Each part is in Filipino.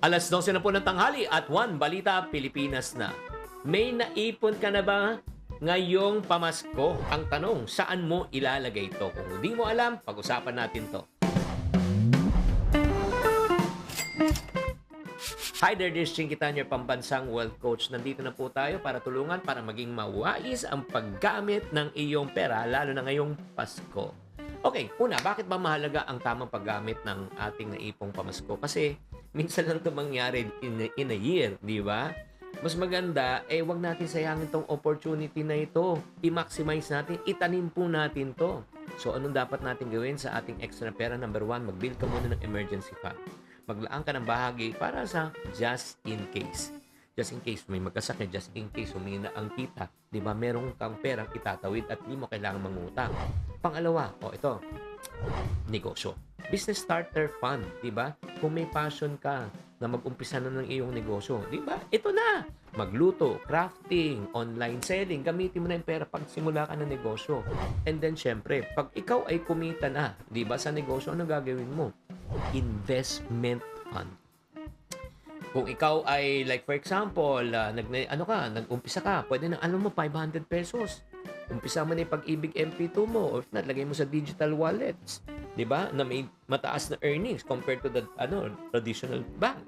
Alas 12 na po ng tanghali at 1 Balita Pilipinas na. May naipon ka na ba ngayong pamasko? Ang tanong, saan mo ilalagay ito? Kung hindi mo alam, pag-usapan natin to. Hi there, this is Chinkitan, your pambansang wealth coach. Nandito na po tayo para tulungan para maging mawais ang paggamit ng iyong pera, lalo na ngayong Pasko. Okay, una, bakit ba mahalaga ang tamang paggamit ng ating naipong pamasko? Kasi minsan lang ito mangyari in a year, di ba? Mas maganda, wag natin sayangin tong opportunity na ito. I-maximize natin, itanim po natin to. So, anong dapat natin gawin sa ating extra pera? Number 1, mag-build ka muna ng emergency fund. Maglaan ka ng bahagi para sa just in case. Just in case may magkasakit, just in case humina ang kita. Di ba? Meron kang perang itatawid at di mo kailangan mangutang. Pangalawa, ito, negosyo. Business starter fund, di ba? Kung may passion ka na mag-umpisa na ng iyong negosyo, di ba? Ito na! Magluto, crafting, online selling, gamitin mo na yung pera pag simula ka ng negosyo. And then, syempre, pag ikaw ay kumita na, di ba, sa negosyo, ano gagawin mo? Investment fund. Kung ikaw ay, like for example, nag-umpisa ka, pwede na, 500 pesos. Umpisa mo na yung Pag-ibig MP2 mo, or if not, lagay mo sa digital wallets. Di ba? Na may mataas na earnings compared to the traditional bank.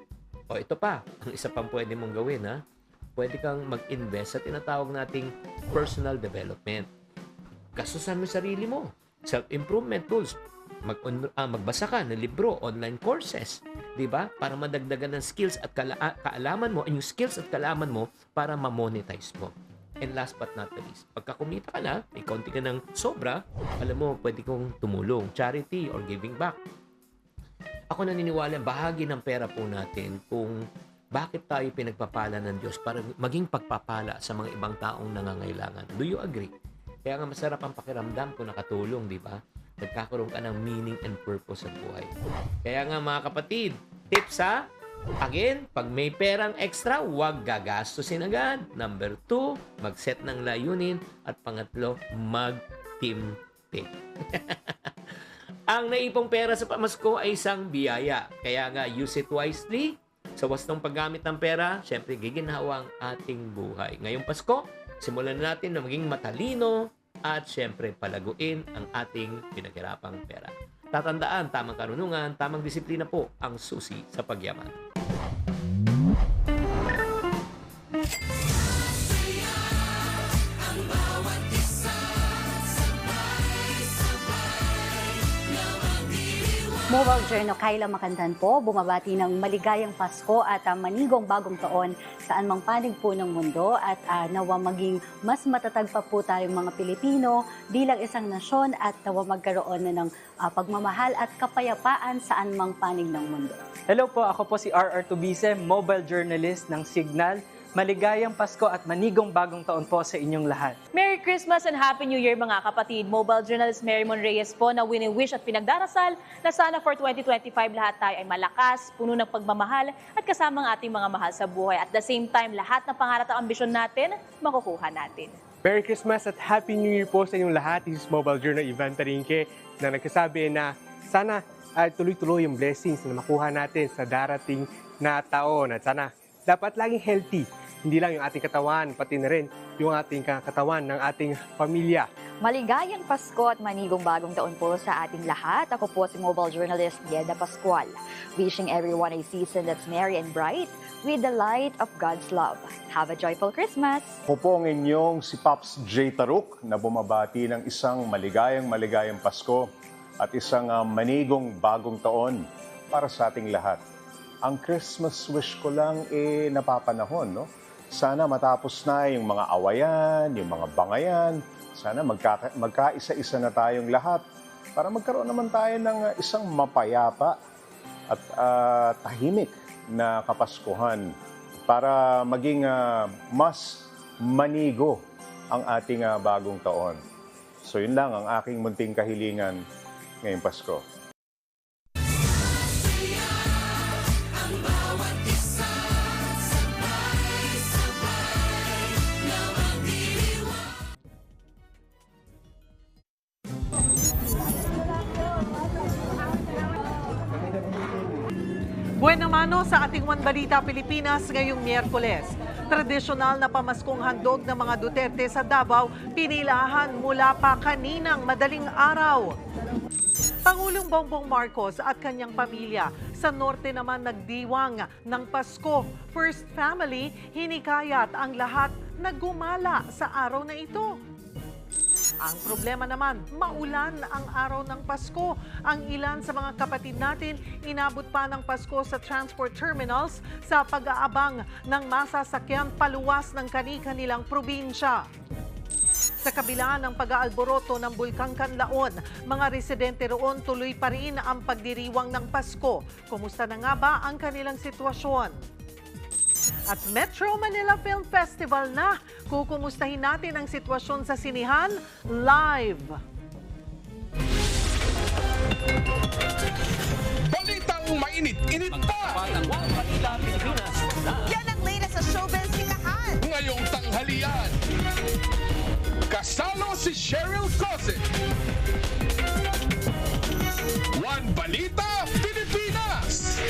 O ito pa, ang isa pang pwede mong gawin, ha? Pwede kang mag-invest sa tinatawag nating personal development. Gastusan mo sarili mo. Self-improvement tools. Magbasa ka ng libro, online courses. Di ba? Para madagdagan ng skills at kaalaman mo, and yung skills at kaalaman mo para ma-monetize mo. And last but not the least, pagka kumita ka na, may kaunti ka ng sobra, alam mo, pwede kong tumulong, charity or giving back. Ako naniniwala, bahagi ng pera po natin kung bakit tayo pinagpapala ng Diyos para maging pagpapala sa mga ibang taong nangangailangan. Do you agree? Kaya nga masarap ang pakiramdam kung nakatulong, di ba? Nagkakaroon ka ng meaning and purpose sa buhay. Kaya nga mga kapatid, tips ha? Again, pag may perang extra, huwag gagastusin agad. Number 2, mag-set ng layunin. At pangatlo, mag-timpi. Ang naipong pera sa pamasko ay isang biyaya. Kaya nga, use it wisely. Sa wastong paggamit ng pera, syempre giginhawa ang ating buhay. Ngayong Pasko, simulan natin na maging matalino at syempre palaguin ang ating pinaghirapang pera. Tatandaan, tamang karunungan, tamang disiplina po ang susi sa pagyaman. Mobile Journal Kayla Makandan po, bumabati ng maligayang Pasko at manigong bagong taon saan mang panig po ng mundo at nawa maging mas matatag pa po tayong mga Pilipino bilang isang nasyon at nawa magkaroon na ng pagmamahal at kapayapaan saan mang panig ng mundo. Hello po, ako po si R.R. Tubise, mobile journalist ng Signal. Maligayang Pasko at manigong bagong taon po sa inyong lahat. Merry Christmas and Happy New Year mga kapatid. Mobile journalist Mary Mon Reyes po na wini-wish at pinagdarasal na sana for 2025 lahat tayo ay malakas, puno ng pagmamahal at kasama ang ating mga mahal sa buhay. At the same time, lahat ng pangarap at ambisyon natin, makukuha natin. Merry Christmas at Happy New Year po sa inyong lahat. This is Mobile Journal Ivan Tarinque na nagsasabi na sana ay tuloy-tuloy yung blessings na makuha natin sa darating na taon. At sana dapat laging healthy. Hindi lang yung ating katawan, pati na rin yung ating katawan ng ating pamilya. Maligayang Pasko at manigong bagong taon po sa ating lahat. Ako po si mobile journalist Yeda Pascual. Wishing everyone a season that's merry and bright with the light of God's love. Have a joyful Christmas! Ako po ang inyong si Pops J. Taruk na bumabati ng isang maligayang Pasko at isang manigong bagong taon para sa ating lahat. Ang Christmas wish ko lang napapanahon, no? Sana matapos na yung mga awayan, yung mga bangayan. Sana magkaisa-isa na tayong lahat para magkaroon naman tayo ng isang mapayapa at tahimik na Kapaskuhan para maging mas manigo ang ating bagong taon. So yun lang ang aking munting kahilingan ngayong Pasko. Buena mano sa ating One Balita Pilipinas ngayong Miyerkules. Tradisyonal na pamaskong handog ng mga Duterte sa Davao, pinilahan mula pa kaninang madaling araw. Pangulong Bongbong Marcos at kanyang pamilya sa norte naman nagdiwang ng Pasko. First Family, hinikayat ang lahat na gumala sa araw na ito. Ang problema naman, maulan ang araw ng Pasko. Ang ilan sa mga kapatid natin inabot pa ng Pasko sa transport terminals sa pag-aabang ng masasakyan paluwas ng kani-kanilang probinsya. Sa kabila ng pag-aalboroto ng Bulkang Kanlaon, mga residente roon tuloy pa rin ang pagdiriwang ng Pasko. Kumusta na nga ba ang kanilang sitwasyon? At Metro Manila Film Festival na. Kukumustahin natin ang sitwasyon sa sinihan live. Balitang mainit-init pa! Yan ang latest sa showbiz sinihan. Ngayong tanghalian, kasalo si Cheryl Cosset. One Balita Pilipinas!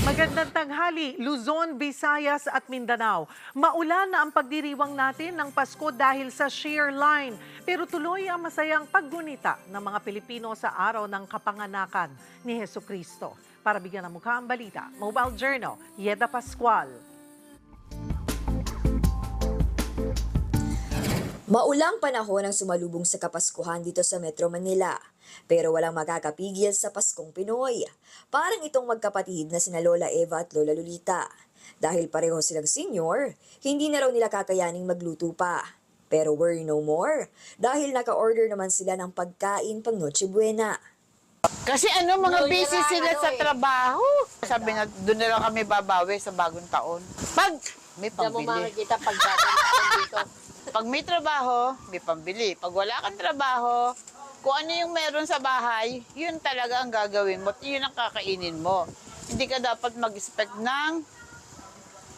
Magandang tanghali, Luzon, Visayas at Mindanao. Maulan na ang pagdiriwang natin ng Pasko dahil sa shear line. Pero tuloy ang masayang paggunita ng mga Pilipino sa araw ng kapanganakan ni Hesukristo. Para bigyan ng mukha ang balita, Mobile Journal, Yeda Pascual. Maulang panahon ang sumalubong sa Kapaskuhan dito sa Metro Manila. Pero walang makakapigil sa Paskong Pinoy. Parang itong magkapatid na sina Lola Eva at Lola Lolita. Dahil pareho silang senior, hindi na raw nila kakayaning magluto pa. Pero worry no more, dahil naka-order naman sila ng pagkain pang Noche Buena. Kasi mga busy sila sa trabaho. Sabi nga, doon na lang kami babawi sa bagong taon. Pag may pambili. makikita pagdating dito. Pag may trabaho, may pambili. Pag wala kang trabaho, kung ano yung meron sa bahay, yun talaga ang gagawin mo at yun ang kakainin mo. Hindi ka dapat mag-expect ng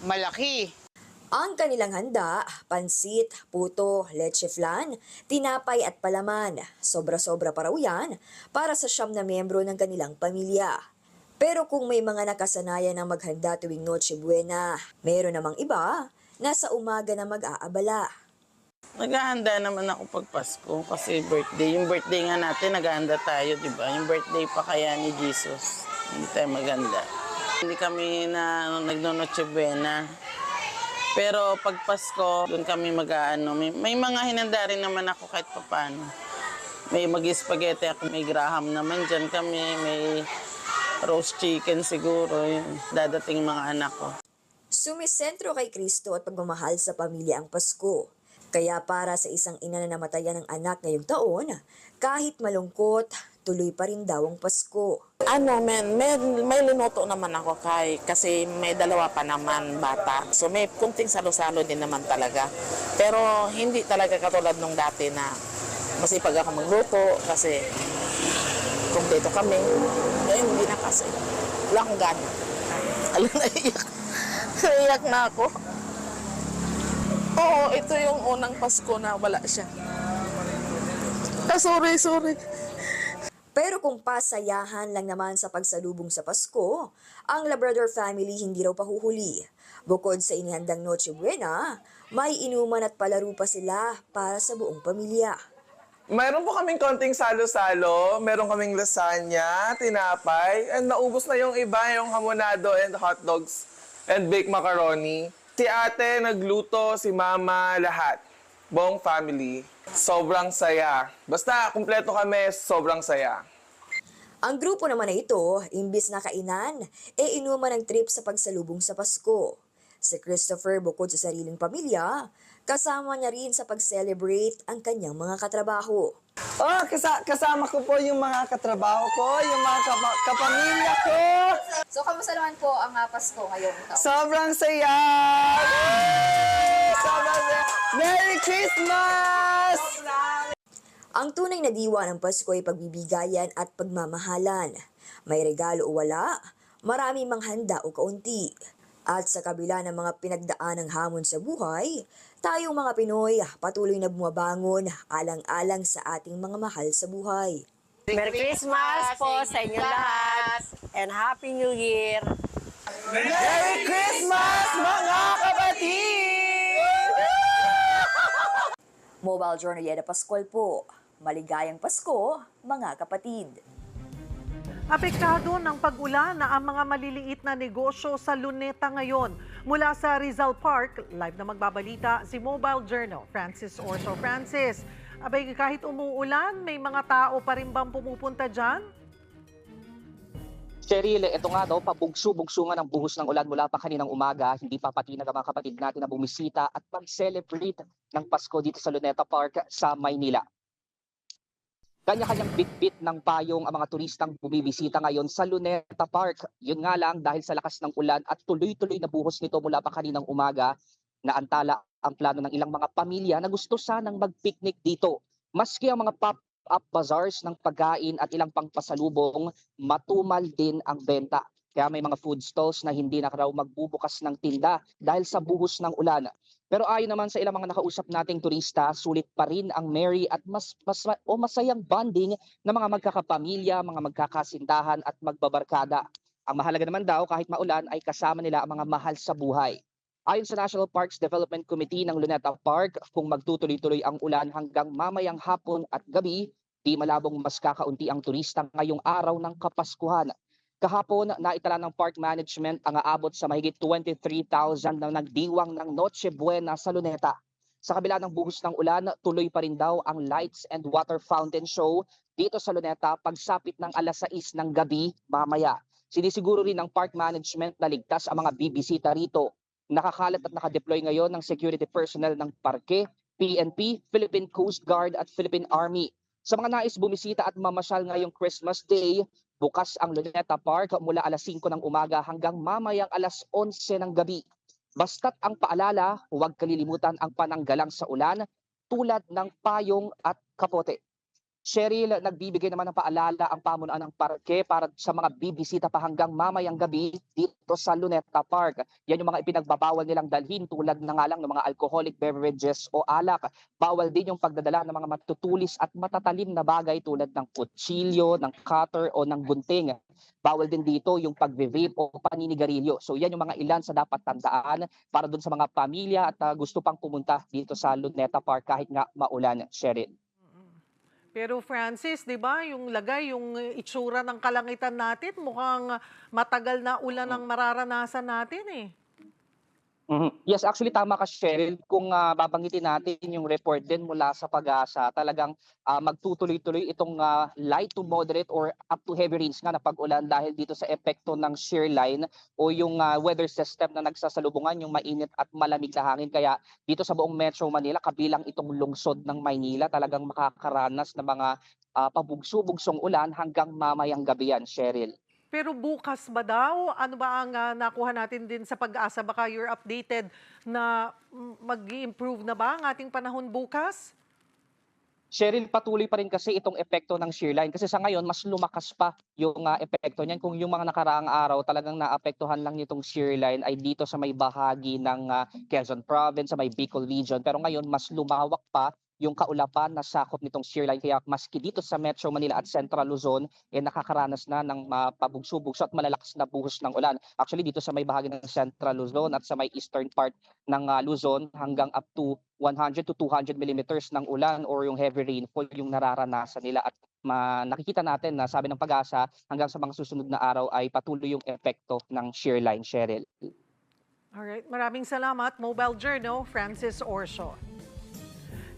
malaki. Ang kanilang handa, pansit, puto, leche flan, tinapay at palaman. Sobra-sobra pa raw yan para sa 9 na miyembro ng kanilang pamilya. Pero kung may mga nakasanayan ng maghanda tuwing Noche Buena, meron namang iba na sa umaga na mag-aabala. Naghahanda naman ako pag Pasko kasi birthday. Yung birthday nga natin, naghahanda tayo, di ba? Yung birthday pa kaya ni Jesus. Hindi tayo maganda. Hindi kami nagno-Noche Buena. Pero pag Pasko, doon kami mag-aano. May mga hinanda rin naman ako kahit papano. May mag-spaghetti ako, may graham naman dyan kami. May roast chicken siguro. Yun. Dadating mga anak ko. Sumisentro kay Kristo at pagmamahal sa pamilya ang Pasko. Kaya para sa isang ina na namatayan ng anak ngayong taon, kahit malungkot, tuloy pa rin daw ang Pasko. May linuto naman ako kasi may 2 pa naman bata. So may kunting salo-salo din naman talaga. Pero hindi talaga katulad nung dati na masipag ako magluto kasi kumpleto kami. Ngayon hindi na kasi. Wala akong gana. Alam, naiyak na ako. Oo, ito yung unang Pasko na wala siya. Sorry. Pero kung pasayahan lang naman sa pagsalubong sa Pasko, ang Labrador family hindi raw pahuhuli. Bukod sa inihandang Noche Buena, may inuman at palaro pa sila para sa buong pamilya. Mayroon po kaming konting salo-salo, meron kaming lasagna, tinapay, and naubos na yung iba, yung hamonado and hotdogs and baked macaroni. Si ate nagluto, si mama, lahat. Buong family. Sobrang saya. Basta kumpleto kami, sobrang saya. Ang grupo naman na ito, imbis na kainan, inuman ng trip sa pagsalubong sa Pasko. Si Christopher, bukod sa sariling pamilya, kasama niya rin sa pag-celebrate ang kanyang mga katrabaho. Kasama ko po yung mga katrabaho ko, yung mga kapamilya ko. So, kamusta naman po ang Pasko ngayong taon? Sobrang saya! Sobrang saya! Merry Christmas! Ang tunay na diwa ng Pasko ay pagbibigayan at pagmamahalan. May regalo o wala, marami mang handa o kaunti. At sa kabila ng mga pinagdaanang hamon sa buhay, tayong mga Pinoy patuloy na bumabangon alang-alang sa ating mga mahal sa buhay. Merry Christmas po sa inyo lahat and Happy New Year! Merry Christmas, mga kapatid! Mobile Journal Yeda Pascual po. Maligayang Pasko, mga kapatid. Apektado ng pag-ulan na ang mga maliliit na negosyo sa Luneta ngayon. Mula sa Rizal Park, live na magbabalita si Mobile Journal, Francis Orso. Francis, abay kahit umuulan, may mga tao pa rin bang pumupunta dyan? Cheryl, ito nga daw, pabugso-bugsungan ang buhos ng ulan mula pa kaninang umaga. Hindi pa patinag ang mga kapatid natin na bumisita at mag-celebrate ng Pasko dito sa Luneta Park sa Maynila. Kanya-kanyang bit-bit ng payong ang mga turistang bumibisita ngayon sa Luneta Park. Yun nga lang, dahil sa lakas ng ulan at tuloy-tuloy na buhos nito mula pa kaninang umaga, naantala ang plano ng ilang mga pamilya na gusto sanang mag-picnic dito. Maski ang mga pop-up bazaars ng pagkain at ilang pangpasalubong, matumal din ang benta. Kaya may mga food stalls na hindi na raw magbubukas ng tinda dahil sa buhos ng ulan. Pero ayon naman sa ilang mga nakausap nating turista, sulit pa rin ang merry at masayang bonding ng mga magkakapamilya, mga magkakasintahan at magbabarkada. Ang mahalaga naman daw kahit maulan ay kasama nila ang mga mahal sa buhay. Ayon sa National Parks Development Committee ng Luneta Park, kung magtutuloy-tuloy ang ulan hanggang mamayang hapon at gabi, di malabong mas kakaunti ang turista ngayong araw ng Kapaskuhan. Kahapon, naitala ng park management ang aabot sa mahigit 23,000 na nagdiwang ng Noche Buena sa Luneta. Sa kabila ng buhos ng ulan, tuloy pa rin daw ang Lights and Water Fountain Show dito sa Luneta pagsapit ng alas 6 ng gabi mamaya. Sinisiguro rin ng park management na ligtas ang mga bibisita rito. Nakakalat at nakadeploy ngayon ng security personnel ng parke, PNP, Philippine Coast Guard at Philippine Army. Sa mga nais bumisita at mamasyal ngayong Christmas Day, bukas ang Luneta Park mula alas 5 ng umaga hanggang mamayang alas 11 ng gabi. Basta't ang paalala, huwag kalilimutan ang pananggalang sa ulan tulad ng payong at kapote. Cheryl, nagbibigay naman ng paalala ang pamunuan ng parke para sa mga bibisita pa hanggang mamayang gabi dito sa Luneta Park. Yan yung mga ipinagbabawal nilang dalhin tulad na nga lang ng mga alcoholic beverages o alak. Bawal din yung pagdadala ng mga matutulis at matatalim na bagay tulad ng kutsilyo, ng cutter o ng gunting. Bawal din dito yung pag-vape o paninigarilyo. So yan yung mga ilan sa dapat tandaan para dun sa mga pamilya at gusto pang pumunta dito sa Luneta Park kahit nga maulan, Cheryl. Pero Francis, di ba, yung lagay, yung itsura ng kalangitan natin, mukhang matagal na ulan ang mararanasan natin eh. Yes, actually tama ka, Cheryl. Kung babanggitin natin yung report din mula sa Pag-asa, talagang magtutuloy-tuloy itong light to moderate or up to heavy rains nga na pag-ulan dahil dito sa epekto ng shear line o yung weather system na nagsasalubungan yung mainit at malamig na hangin. Kaya dito sa buong Metro Manila, kabilang itong lungsod ng Maynila, talagang makakaranas ng mga pabugso-bugsong ulan hanggang mamayang gabi yan, Cheryl. Pero bukas ba daw? Ano ba ang nakuha natin din sa Pag-asa? Baka you're updated na mag-i-improve na ba ang ating panahon bukas? Cheryl, patuloy pa rin kasi itong epekto ng shear line. Kasi sa ngayon, mas lumakas pa yung epekto niyan. Kung yung mga nakaraang araw talagang naapektuhan lang nitong shear line ay dito sa may bahagi ng Quezon Province, sa may Bicol Region. Pero ngayon, mas lumawak pa yung kaulapan na sakop nitong shear line. Kaya maski dito sa Metro Manila at Central Luzon, nakakaranas na ng pabugso-bugso at malalakas na buhos ng ulan. Actually, dito sa may bahagi ng Central Luzon at sa may eastern part ng Luzon, hanggang up to 100 to 200 millimeters ng ulan or yung heavy rainfall yung nararanasan nila. At nakikita natin na sabi ng Pag-asa, hanggang sa mga susunod na araw ay patuloy yung epekto ng shear line, Cheryl. Alright, maraming salamat. Mobile Journal, Francis Orso.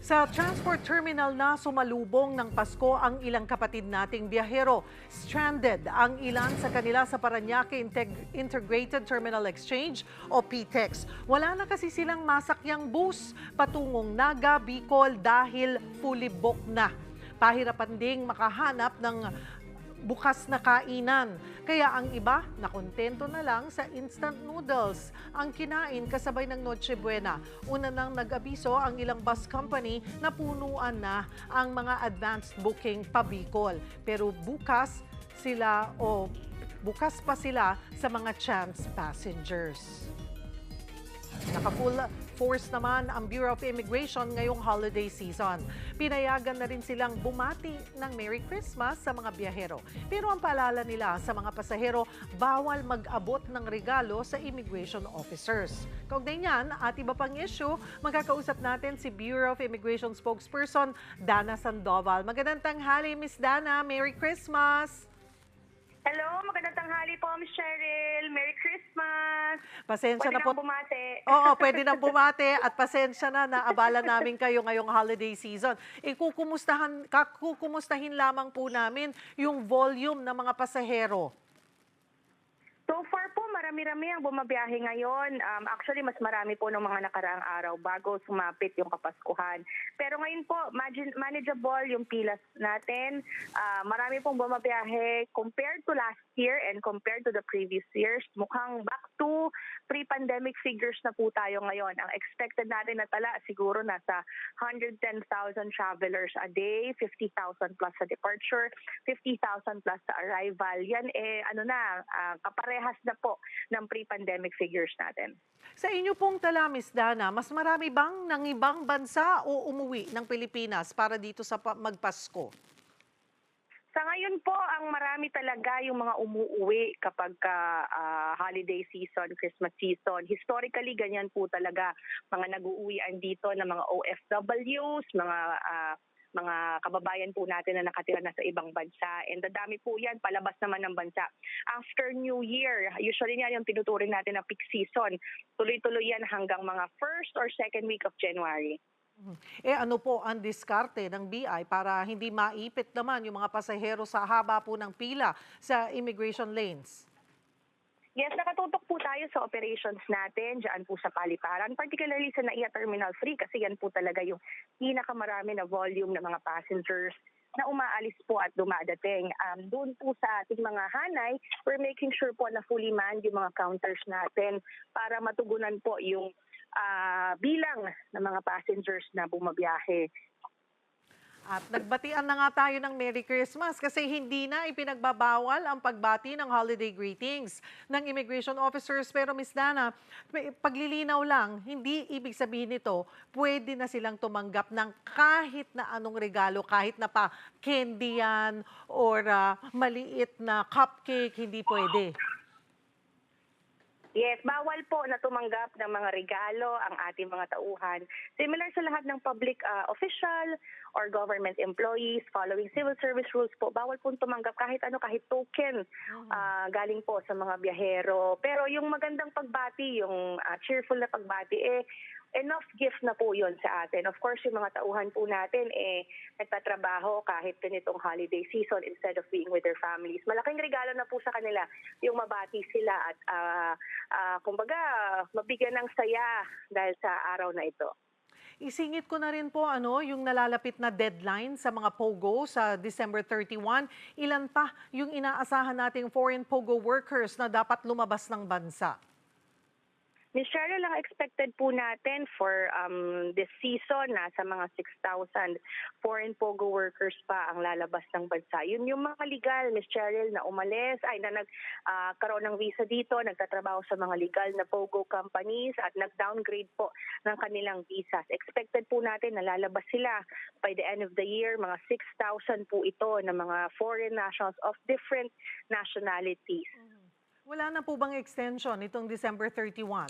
Sa transport terminal na sumalubong ng Pasko ang ilang kapatid nating biyahero. Stranded ang ilan sa kanila sa Parañaque Integrated Terminal Exchange o PTEX. Wala na kasi silang masakyang bus patungong Naga, Bicol dahil fully booked na. Pahirapan ding makahanap ng bukas na kainan. Kaya ang iba, nakontento na lang sa instant noodles ang kinain kasabay ng Noche Buena. Una nang nag-abiso ang ilang bus company na punuan na ang mga advanced booking pa Bicol. Pero bukas sila bukas pa sila sa mga chance passengers. Naka-full force naman ang Bureau of Immigration ngayong holiday season. Pinayagan na rin silang bumati ng Merry Christmas sa mga biyahero. Pero ang paalala nila sa mga pasahero, bawal mag-abot ng regalo sa immigration officers. Kaugnay niyan at iba pang issue, magkakausap natin si Bureau of Immigration spokesperson Dana Sandoval. Magandang tanghali, Miss Dana. Merry Christmas! Hello, magandang tanghali po, Ms. Cheryl. Merry Christmas! Pasensya Pwede na po. bumate. Oo, pwede nang bumate at pasensya na naabala namin kayo ngayong holiday season. Kukumustahin lamang po namin yung volume ng mga pasahero. So far po, marami-rami ang bumabiyahe ngayon. Actually, mas marami po ng mga nakaraang araw bago sumapit yung Kapaskuhan. Pero ngayon po, manageable yung pilas natin. Marami pong bumabiyahe compared to last year and compared to the previous years. Mukhang back to pre-pandemic figures na po tayo ngayon. Ang expected natin na tala siguro nasa 110,000 travelers a day, 50,000 plus sa departure, 50,000 plus sa arrival. Yan kaparehas na po ng pre-pandemic figures natin. Sa inyo pong tala, Miss Dana, mas marami bang ng ibang bansa o umuwi ng Pilipinas para dito sa magpasko? Sa ngayon po, ang marami talaga yung mga umuuwi kapag holiday season, Christmas season. Historically, ganyan po talaga mga nag-uuwian dito ng mga OFWs, mga kababayan po natin na nakatira na sa ibang bansa. And dadami po yan, palabas naman ng bansa. After New Year, usually yan yung tinuturing natin na peak season. Tuloy-tuloy yan hanggang mga first or second week of January. Ano po ang diskarte ng BI para hindi maipit naman yung mga pasahero sa haba po ng pila sa immigration lanes? Yes, nakatutok po tayo sa operations natin dyan po sa paliparan, particularly sa NAIA Terminal 3 kasi yan po talaga yung pinakamarami na volume ng mga passengers na umaalis po at dumadating. Doon po sa ating mga hanay, we're making sure po na fully manned yung mga counters natin para matugunan po yung bilang ng mga passengers na bumabiyahe. At nagbatian na nga tayo ng Merry Christmas kasi hindi na ipinagbabawal ang pagbati ng holiday greetings ng immigration officers. Pero Ms. Dana, paglilinaw lang, hindi ibig sabihin nito, pwede na silang tumanggap ng kahit na anong regalo, kahit na pa candy yan or maliit na cupcake, hindi pwede. Yes, bawal po na tumanggap ng mga regalo ang ating mga tauhan. Similar sa lahat ng public official or government employees following civil service rules po, bawal po tumanggap kahit token galing po sa mga biyahero. Pero yung magandang pagbati, yung cheerful na pagbati, enough gift na po yun sa atin. Of course, yung mga tauhan po natin nagtatrabaho kahit ganitong holiday season instead of being with their families. Malaking regalo na po sa kanila yung mabati sila at kumbaga mabigyan ng saya dahil sa araw na ito. Isingit ko na rin po yung nalalapit na deadline sa mga POGO sa December 31. Ilan pa yung inaasahan nating foreign POGO workers na dapat lumabas ng bansa? Ms. Cheryl, ang expected po natin for this season, nasa mga 6,000 foreign POGO workers pa ang lalabas ng bansa. Yun yung mga legal, Ms. Cheryl, na umalis, na nagkaroon ng visa dito, nagtatrabaho sa mga legal na POGO companies at nag-downgrade po ng kanilang visas. Expected po natin na lalabas sila by the end of the year. Mga 6,000 po ito na mga foreign nationals of different nationalities. Wala na po bang extension itong December 31?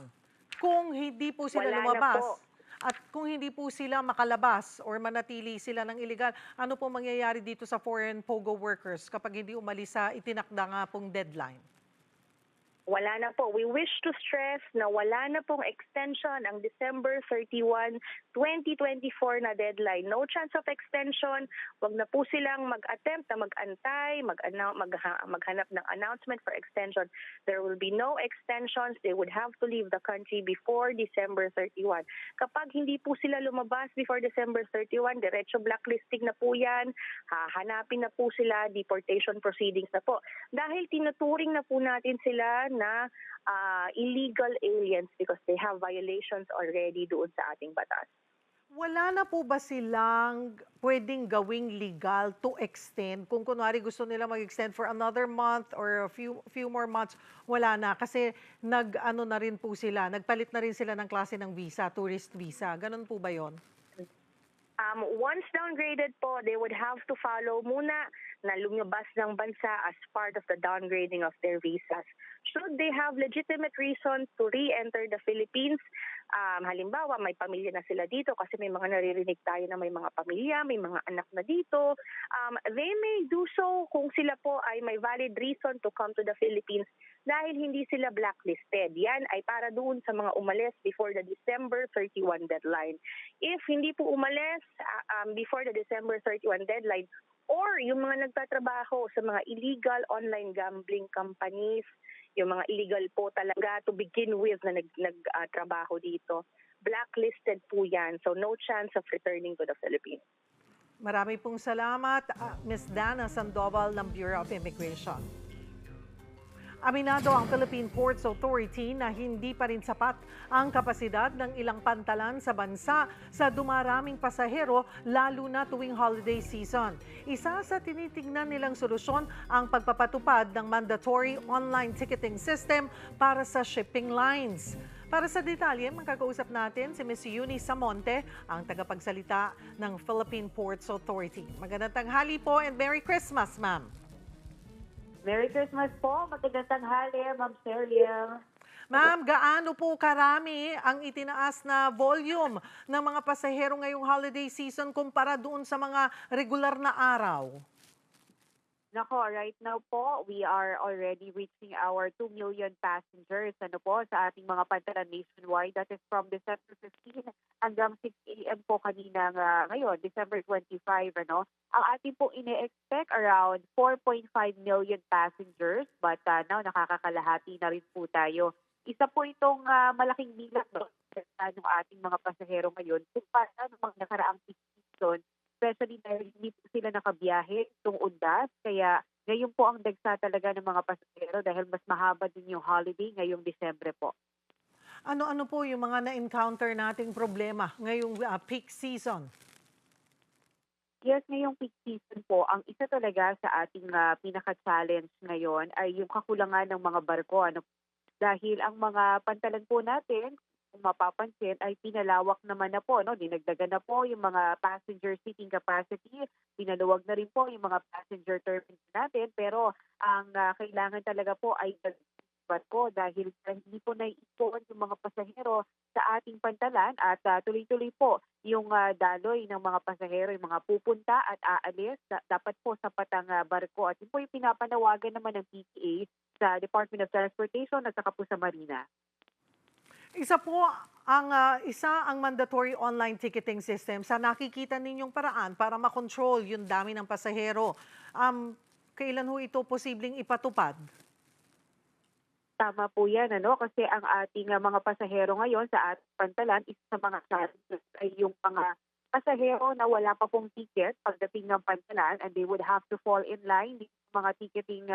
Kung hindi po sila Wala lumabas na po. at kung hindi po sila makalabas or manatili sila ng illegal, ano po mangyayari dito sa foreign POGO workers kapag hindi umalis sa itinakda nga pong deadline? Wala na po. We wish to stress na wala na pong extension ang December 31, 2024 na deadline. No chance of extension. Wag na po silang mag-attempt na mag-antay, maghanap ng announcement for extension. There will be no extensions. They would have to leave the country before December 31. Kapag hindi po sila lumabas before December 31, diretso blacklisting na po yan. Hahanapin na po sila, deportation proceedings na po. Dahil tinuturing na po natin sila na illegal aliens because they have violations already doon sa ating batas. Wala na po ba silang pwedeng gawing legal to extend? Kung kunwari gusto nila mag-extend for another month or a few more months, wala na. Kasi nag-ano na rin po sila, nagpalit na rin sila ng klase ng visa, tourist visa. Ganun po ba yon? Once downgraded po, they would have to follow muna na lumabas ng bansa as part of the downgrading of their visas. Should they have legitimate reasons to re-enter the Philippines, halimbawa may pamilya na sila dito kasi may mga naririnig tayo na may mga pamilya, may mga anak na dito, they may do so kung sila po ay may valid reason to come to the Philippines dahil hindi sila blacklisted. Yan ay para doon sa mga umalis before the December 31 deadline. If hindi po umalis before the December 31 deadline, or yung mga nagtatrabaho sa mga illegal online gambling companies, yung mga illegal po talaga to begin with na nagtrabaho dito, blacklisted po yan. So no chance of returning to the Philippines. Marami pong salamat, Ms. Dana Sandoval ng Bureau of Immigration. Aminado ang Philippine Ports Authority na hindi pa rin sapat ang kapasidad ng ilang pantalan sa bansa sa dumaraming pasahero lalo na tuwing holiday season. Isa sa tinitingnan nilang solusyon ang pagpapatupad ng mandatory online ticketing system para sa shipping lines. Para sa detalye, magkakausap natin si Ms. Eunice Samonte, ang tagapagsalita ng Philippine Ports Authority. Magandang tanghali po and Merry Christmas, ma'am. Merry Christmas po. Magandang tanghali, Ma'am Cheryl. Ma'am, gaano po karami ang itinaas na volume ng mga pasahero ngayong holiday season kumpara doon sa mga regular na araw? Nako, right now po, we are already reaching our 2 million passengers sa ating mga pantalan nationwide. That is from December 15 hanggang 6 a.m. po kanina ngayon, December 25. Ang ating po ine-expect around 4.5 million passengers, but now nakakakalahati na rin po tayo. Isa po itong malaking bilang ng ating mga pasahero ngayon kumpara ng mga nakaraang season. Especially dahil hindi po sila nakabiyahe itong undas. Kaya ngayon po ang dagsa talaga ng mga pasahero dahil mas mahaba din yung holiday ngayong Disyembre po. Ano-ano po yung mga na-encounter nating problema ngayong peak season? Yes, ngayong peak season po, ang isa talaga sa ating pinaka-challenge ngayon ay yung kakulangan ng mga barko. Dahil ang mga pantalan po natin, kung mapapansin, ay pinalawak naman na po. Dinagdagan na po yung mga passenger seating capacity. Pinaluwag na rin po yung mga passenger terminal natin. Pero ang kailangan talaga po ay barko dahil hindi po naiipon yung mga pasahero sa ating pantalan at tuloy-tuloy po yung daloy ng mga pasahero, yung mga pupunta at aalis. Dapat po sapat ang barko. At yun po yung pinapanawagan naman ng PTA sa Department of Transportation at saka po sa Marina. Isa ang mandatory online ticketing system sa nakikita ninyong paraan para makontrol yung dami ng pasahero. Kailan ho ito posibleng ipatupad? Tama po yan, kasi ang ating mga pasahero ngayon sa ating pantalan, isa sa mga challenges ay yung mga pasahero na wala pa pong ticket pagdating ng pantalan and they would have to fall in line with mga ticketing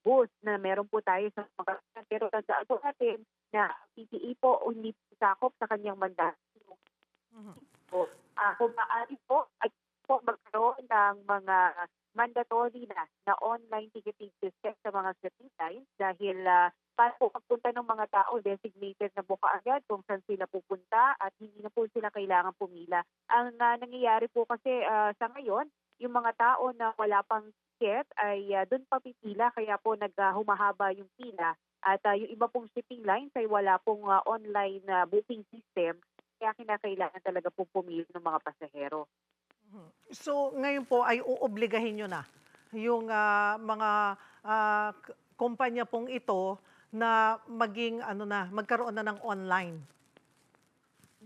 booth na meron po tayo sa mga pero tandaan po natin na PTE po hindi sakop sa kanyang mandato. Kung maaari po ay po magkaroon ng mga mandatory na online ticketing system sa mga shipping lines dahil para po pagpunta ng mga tao, designated na po kaagad kung saan sila pupunta at hindi na po sila kailangan pumila. Ang nangyayari po kasi sa ngayon, yung mga tao na wala pang ticket ay doon pa pipila kaya po humahaba yung pila at yung iba pong shipping lines ay wala pong online booking system kaya kinakailangan talaga po pumili ng mga pasahero. So ngayon po ay uobligahin nyo na yung mga kumpanya pong ito na magkaroon na ng online.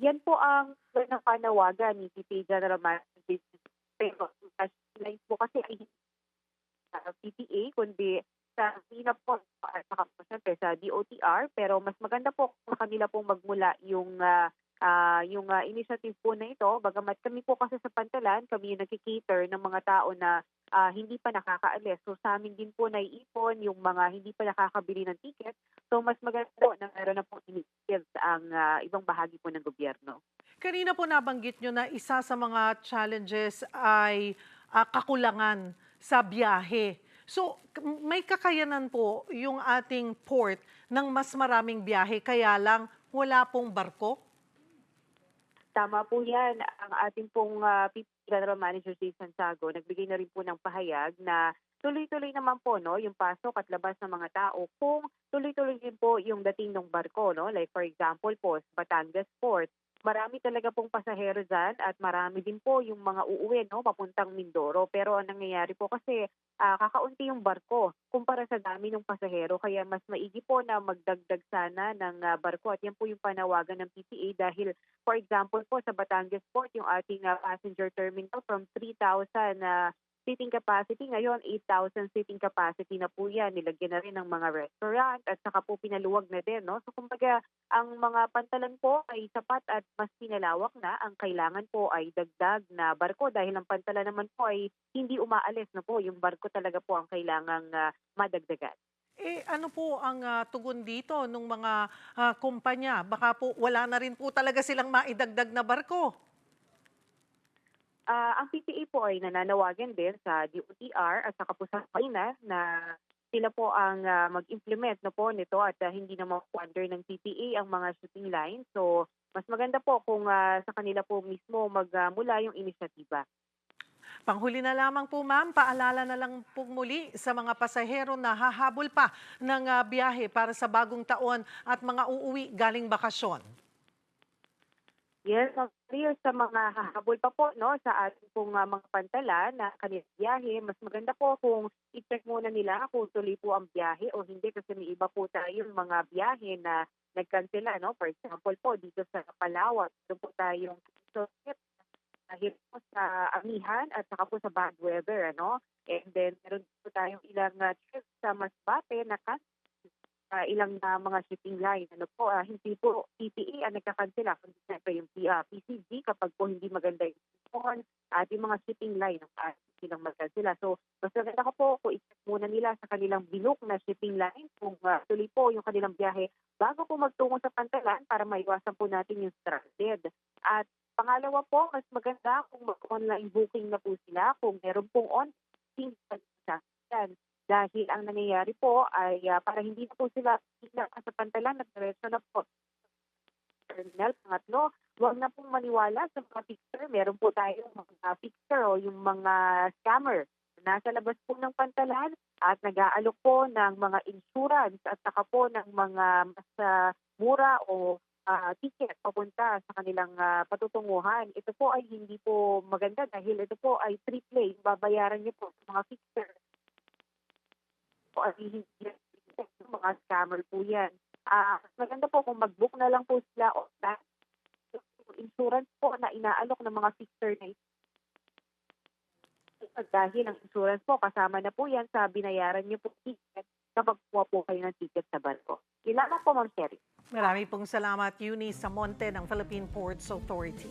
Yan po ang panawagan ni PTA General Manager. Pero lines po kasi ay PTA kundi sa SINA po at saka po sa DOTR pero mas maganda po sa kanila pong magmula yung Yung initiative po na ito, bagamat kami po kasi sa Pantalan, kami yung nagkikater ng mga tao na hindi pa nakakaalis. So sa amin din po naiipon yung mga hindi pa nakakabili ng ticket. So mas maganda po na meron na po initiatives ang ibang bahagi po ng gobyerno. Kanina po nabanggit nyo na isa sa mga challenges ay kakulangan sa biyahe. So may kakayanan po yung ating port ng mas maraming biyahe, kaya lang wala pong barko? Tama po yan. Ang ating pong General Manager Jason Sago, nagbigay na rin po ng pahayag na tuloy-tuloy naman po yung pasok at labas ng mga tao kung tuloy-tuloy din po yung dating ng barko. Like for example po, sa Batangas Port, marami talaga pong pasahero dyan at marami din po yung mga uuwi papuntang Mindoro. Pero ang nangyayari po kasi kakaunti yung barko kumpara sa dami ng pasahero. Kaya mas maigi po na magdagdag sana ng barko. At yan po yung panawagan ng PPA dahil for example po sa Batangas Port, yung ating passenger terminal from 3,000 seating capacity, ngayon 8,000 seating capacity na po yan. Nilagyan na rin ng mga restaurant at saka po pinaluwag na din. So kumbaga, ang mga Pantalan po ay sapat at mas pinalawak na. Ang kailangan po ay dagdag na barko dahil ang Pantalan naman po ay hindi umaalis na po. Yung barko talaga po ang kailangang madagdagan. Ano po ang tugon dito ng mga kumpanya? Baka po wala na rin po talaga silang maidagdag na barko. Ang PPA po ay nananawagan din sa DOTR at saka po sa Marina na sila po ang mag-implement po nito at hindi naman po under ng PPA ang mga shipping lines. So, mas maganda po kung sa kanila po mismo magmula yung inisyatiba. Panghuli na lamang po ma'am, paalala na lang po muli sa mga pasahero na hahabol pa ng biyahe para sa bagong taon at mga uuwi galing bakasyon. Yes, clear sa mga hahabol pa po sa ating pong mga Pantalan na kanilang biyahe. Mas maganda po kung i-check muna nila kung tuloy po ang biyahe o hindi kasi may iba po tayong mga biyahe na nagkansela. For example po, dito sa Palawan, doon po tayong dahil po sa amihan at saka po sa bad weather. And then meron po tayong ilang trips sa Masbate na ilang mga shipping line. Hindi po PPA ang nagkakansela, kundi siyempre yung PCG kapag po hindi maganda yung sitwasyon at yung mga shipping line silang magkansela. So, mas maganda ko po kung i-check muna nila sa kanilang binook na shipping line kung tuloy po yung kanilang biyahe bago po magtungo sa Pantalan para maiwasan po natin yung stranded. At pangalawa po, mas maganda kung mag-online booking na po sila kung meron pong on-booking sa dahil ang nangyayari po ay para hindi na po sila sa Pantalan at diretso na po terminal. Pangatlo, huwag na pong maniwala sa mga fixer. Meron po tayong mga fixer o yung mga scammer. Nasa labas po ng Pantalan at nag-aalok po ng mga insurance at saka po ng mga mas mura o ticket papunta sa kanilang patutunguhan. Ito po ay hindi po maganda dahil ito po ay triple. Babayaran niyo po sa mga fixer. O mga scammer po yan. Maganda po kung mag-book na lang po sila o insurance po na inaalok ng mga fixer na ito. Dahil ang insurance po, kasama na po yan sa binayaran niyo po ticket kapag kuha po kayo ng ticket sa barko. Kailangan po, Ma'am Sherry. Marami pong salamat, Eunice Samonte ng Philippine Ports Authority.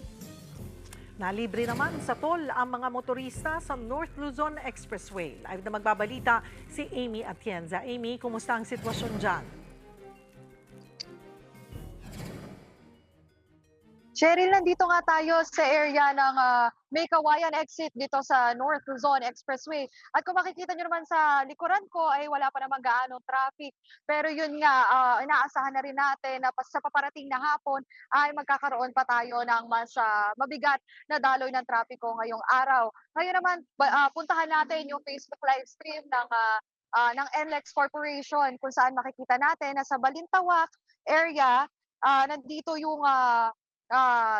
Nalibre naman sa toll ang mga motorista sa North Luzon Expressway. Live na magbabalita si Amy Atienza. Amy, kumusta ang sitwasyon dyan? Cheryl, nandito nga tayo sa area ng May Kawayan exit dito sa North Luzon Expressway. At kung makikita nyo naman sa likuran ko ay wala pa naman gaano traffic. Pero yun nga, inaasahan na rin natin na sa paparating na hapon ay magkakaroon pa tayo ng mas mabigat na daloy ng trapiko ngayong araw. Ngayon naman, puntahan natin yung Facebook live stream ng NLEX Corporation kung saan makikita natin na sa Balintawak area, nandito yung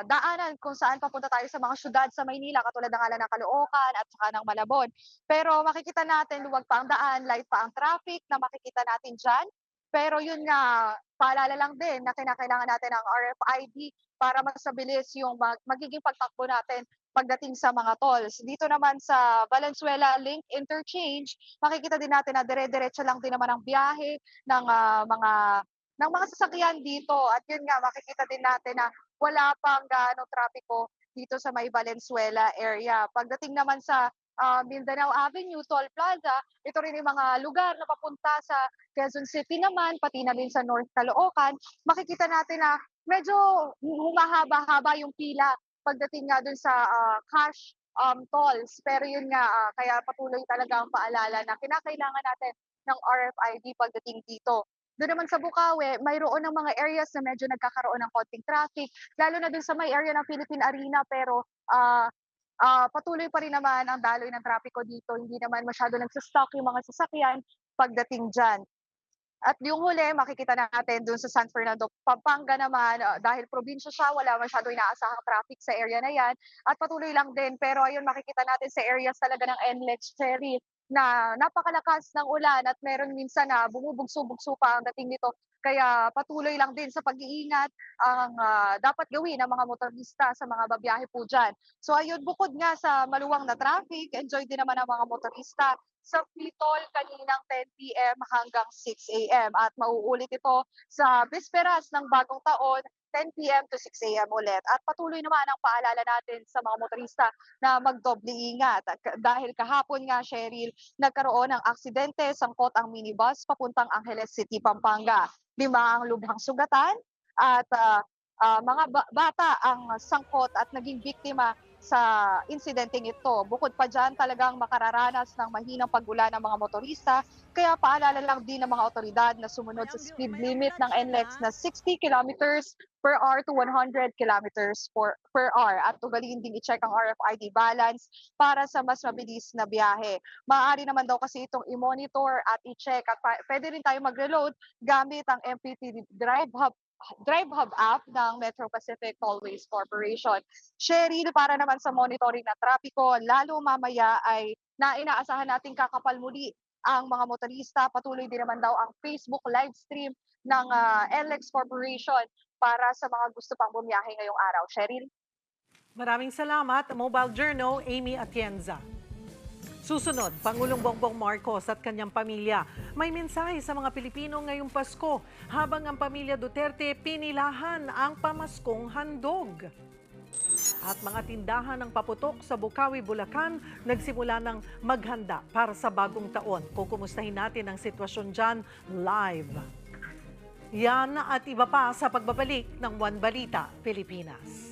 daanan kung saan papunta tayo sa mga syudad sa Maynila katulad ng Ala ng Caloocan at saka ng Malabon. Pero makikita natin luwag pa ang daan, light pa ang traffic na makikita natin dyan. Pero yun nga, paalala lang din na kinakailangan natin ng RFID para mas mabilis yung magiging pagtakbo natin pagdating sa mga tolls. Dito naman sa Valenzuela Link Interchange, makikita din natin na dire-diretso lang din naman ang biyahe ng mga sasakyan dito. At yun nga, makikita din natin na wala pang gaano trapiko dito sa may Valenzuela area. Pagdating naman sa Mindanao Avenue, Toll Plaza, ito rin yung mga lugar na papunta sa Quezon City naman, pati na din sa North Caloocan, makikita natin na medyo humahaba-haba yung pila pagdating nga dun sa cash tolls. Pero yun nga, kaya patuloy talaga ang paalala na kinakailangan natin ng RFID pagdating dito. Doon naman sa Bukawi, mayroon ng mga areas na medyo nagkakaroon ng konting traffic, lalo na dun sa may area ng Philippine Arena, pero patuloy pa rin naman ang daloy ng trapiko dito. Hindi naman masyado nagsastock yung mga sasakyan pagdating dyan. At yung huli, makikita natin dun sa San Fernando, Pampanga naman, dahil probinsya siya, wala masyado inaasahang traffic sa area na yan. At patuloy lang din, pero ayun, makikita natin sa areas talaga ng NLEX Cherry na napakalakas ng ulan at meron minsan na bumubugso-bugso pa ang dating nito. Kaya patuloy lang din sa pag-iingat ang dapat gawin ng mga motorista sa mga babiyahe po dyan. So ayun, bukod nga sa maluwang na traffic, enjoy din naman ang mga motorista sa free toll kaninang 10 p.m. hanggang 6 a.m. At mauulit ito sa bisperas ng bagong taon, 10 p.m. to 6 a.m. ulit. At patuloy naman ang paalala natin sa mga motorista na magdoble ingat. Dahil kahapon nga, Cheryl, nagkaroon ng aksidente, sangkot ang minibus papuntang Angeles City, Pampanga. 5 ang lubhang sugatan at mga bata ang sangkot at naging biktima sa insidenteng ito. Bukod pa dyan, talagang makararanas ng mahinang pagulan ng mga motorista. Kaya paalala lang din ng mga otoridad na sumunod sa speed limit ng NLEX na 60 kilometers per hour to 100 kilometers per hour. At ugaliin din i-check ang RFID balance para sa mas mabilis na biyahe. Maaari naman daw kasi itong i-monitor at i-check. At pwede rin tayo mag-reload gamit ang MPT Drive Hub app ng Metro Pacific Tollways Corporation. Cheryl, para naman sa monitoring ng trapiko, lalo mamaya ay inaasahan nating kakapal muli ang mga motorista. Patuloy din naman daw ang Facebook live stream ng NLEX Corporation para sa mga gusto pang bumiyahe ngayong araw. Cheryl? Maraming salamat, Mobile Journal, Amy Atienza. Susunod, Pangulong Bongbong Marcos at kanyang pamilya may mensahe sa mga Pilipino ngayong Pasko habang ang pamilya Duterte pinilahan ang pamaskong handog. At mga tindahan ng paputok sa Bukawi, Bulacan nagsimula ng maghanda para sa bagong taon. Kukumustahin natin ang sitwasyon dyan live. Yan at iba pa sa pagbabalik ng One Balita Pilipinas.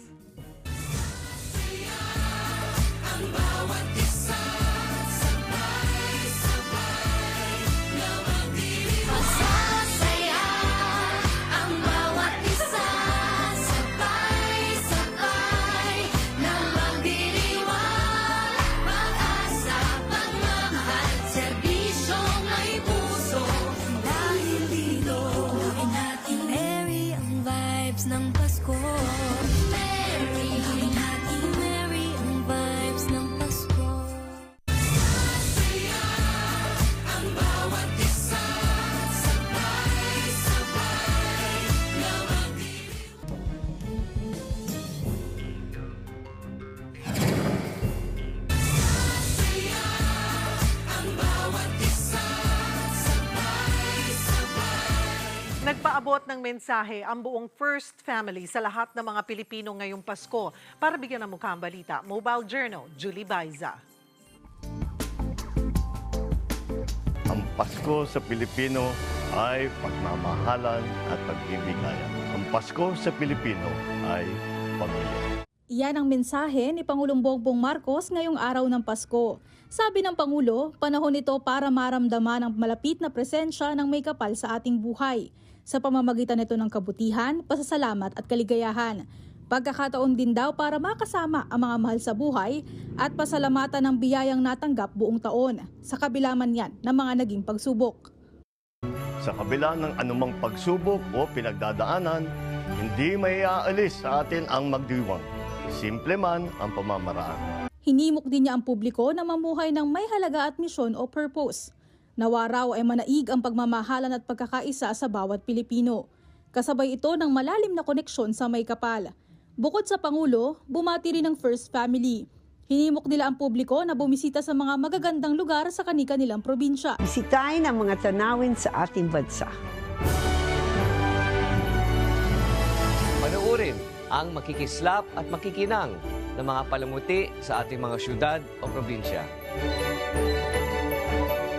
Ng Pasko. Merry ang vibes ng Pasko. Saya ang bawat isa, sabay-sabay na Saya ang bawat isa, sabay-sabay. Nagpaabot ng mensahe ang buong First Family sa lahat ng mga Pilipino ngayong Pasko. Para bigyan ng mukha ang balita, Mobile Journal, Julie Baiza. Ang Pasko sa Pilipino ay pagmamahalan at pagbibigayan. Ang Pasko sa Pilipino ay pamilya. Iyan ang mensahe ni Pangulong Bongbong Marcos ngayong araw ng Pasko. Sabi ng Pangulo, panahon ito para maramdaman ang malapit na presensya ng may kapal sa ating buhay. Sa pamamagitan nito ng kabutihan, pasasalamat at kaligayahan. Pagkakataon din daw para makasama ang mga mahal sa buhay at pasalamatan ng biyayang natanggap buong taon, sa kabila man yan ng mga naging pagsubok. Sa kabila ng anumang pagsubok o pinagdadaanan, hindi may aalis sa atin ang magdiwang. Simple man ang pamamaraan. Hinimok din niya ang publiko na mamuhay ng may halaga at misyon o purpose. Nawa raw ay manaig ang pagmamahalan at pagkakaisa sa bawat Pilipino. Kasabay ito ng malalim na koneksyon sa may kapal. Bukod sa Pangulo, bumati rin ng First Family. Hinimok nila ang publiko na bumisita sa mga magagandang lugar sa kani-kanilang probinsya. Bisitahin ang mga tanawin sa ating bansa. Panuorin ang makikislap at makikinang ng mga palamuti sa ating mga syudad o probinsya.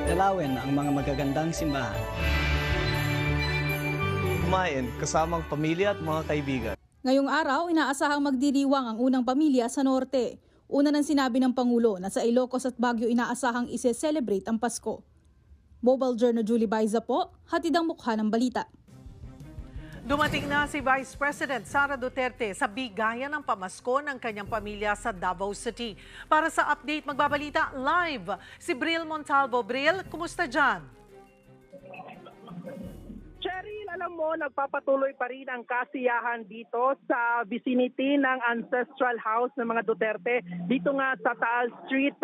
Dalawin ang mga magagandang simbahan. Kumain kasamang pamilya at mga kaibigan. Ngayong araw, inaasahang magdiriwang ang unang pamilya sa Norte. Una nang sinabi ng Pangulo na sa Ilocos at Baguio inaasahang ise-celebrate ang Pasko. Mobile Journal Julie Baiza po, hatid ang mukha ng balita. Dumating na si Vice President Sara Duterte sa bigayan ng pamasko ng kanyang pamilya sa Davao City. Para sa update, magbabalita live si Bril Montalvo. Bril, kumusta dyan? Cheryl, alam mo, nagpapatuloy pa rin ang kasiyahan dito sa vicinity ng Ancestral House ng mga Duterte. Dito nga sa Taal Street,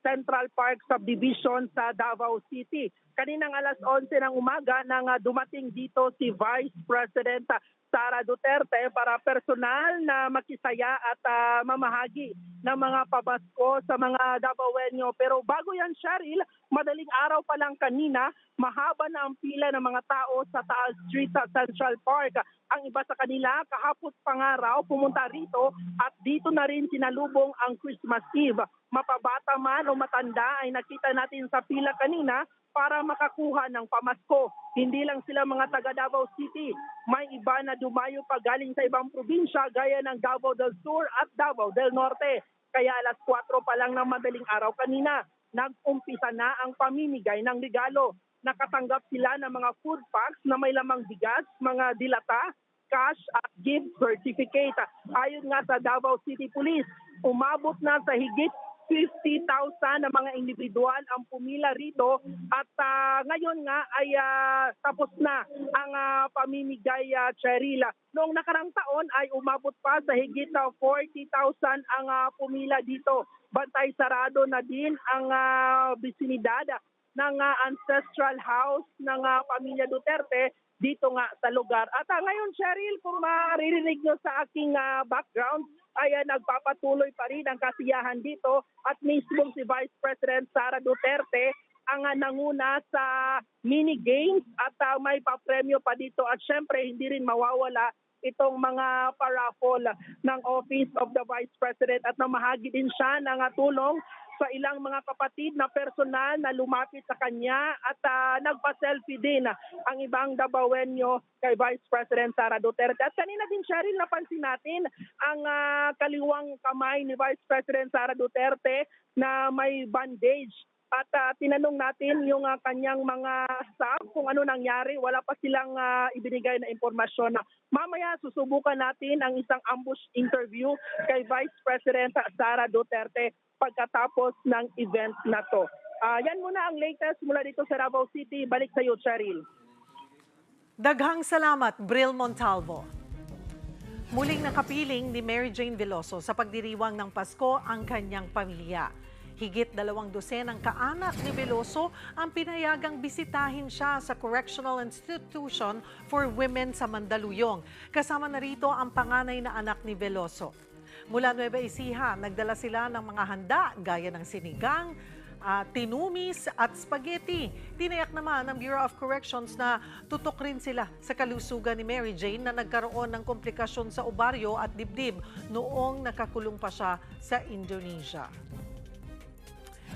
Central Park Subdivision sa Davao City. Kaninang alas 11 ng umaga nang dumating dito si Vice President Sara Duterte para personal na makisaya at mamahagi ng mga pabasko sa mga Davaoenyo. Pero bago yan, Cheryl, madaling araw pa lang kanina, mahaba na ang pila ng mga tao sa Taal Street sa Central Park. Ang iba sa kanila, kahapon pa nga raw, pumunta rito at dito na rin sinalubong ang Christmas Eve. Mapabata man o matanda ay nakita natin sa pila kanina para makakuha ng pamasko. Hindi lang sila mga taga Davao City. May iba na dumayo pa galing sa ibang probinsya gaya ng Davao del Sur at Davao del Norte. Kaya alas 4 pa lang ng madaling araw kanina, nag-umpisa na ang pamimigay ng regalo. Nakatanggap sila ng mga food packs na may lamang bigas, mga dilata, cash at gift certificate. Ayon nga sa Davao City Police, umabot na sa higit 50,000 na mga individual ang pumila rito at ngayon nga ay tapos na ang pamimigay, Cheryl. Noong nakarang taon ay umabot pa sa higit 40,000 ang pumila dito. Bantay sarado na din ang bisinidad ng Ancestral House ng pamilya Duterte dito nga sa lugar. At ngayon, Cheryl, kung maririnig nyo sa aking background, ay nagpapatuloy pa rin ang kasiyahan dito at mismong si Vice President Sara Duterte ang nanguna sa mini games at may papremyo pa dito at syempre hindi rin mawawala itong mga paraffol ng Office of the Vice President at namahagi din siya ng tulong sa ilang mga kapatid na personal na lumapit sa kanya at nagpa-selfie din ang ibang Davaoenyo kay Vice President Sara Duterte. At kanina din, Cheryl, napansin natin ang kaliwang kamay ni Vice President Sara Duterte na may bandage. At tinanong natin yung kanyang mga staff kung ano nangyari. Wala pa silang ibinigay na impormasyon. Mamaya susubukan natin ang isang ambush interview kay Vice President Sara Duterte pagkatapos ng event na to. Yan muna ang latest mula dito sa Davao City. Balik sa iyo, Cheryl. Daghang salamat, Bril Montalvo. Muling nakapiling ni Mary Jane Veloso sa pagdiriwang ng Pasko ang kanyang pamilya. Higit 200 ng kaanak ni Veloso ang pinayagang bisitahin siya sa Correctional Institution for Women sa Mandaluyong. Kasama na rito ang panganay na anak ni Veloso. Mula Nueva Ecija, nagdala sila ng mga handa gaya ng sinigang, tinumis at spaghetti. Tinayak naman ng Bureau of Corrections na tutok rin sila sa kalusugan ni Mary Jane na nagkaroon ng komplikasyon sa obaryo at dibdib noong nakakulong pa siya sa Indonesia.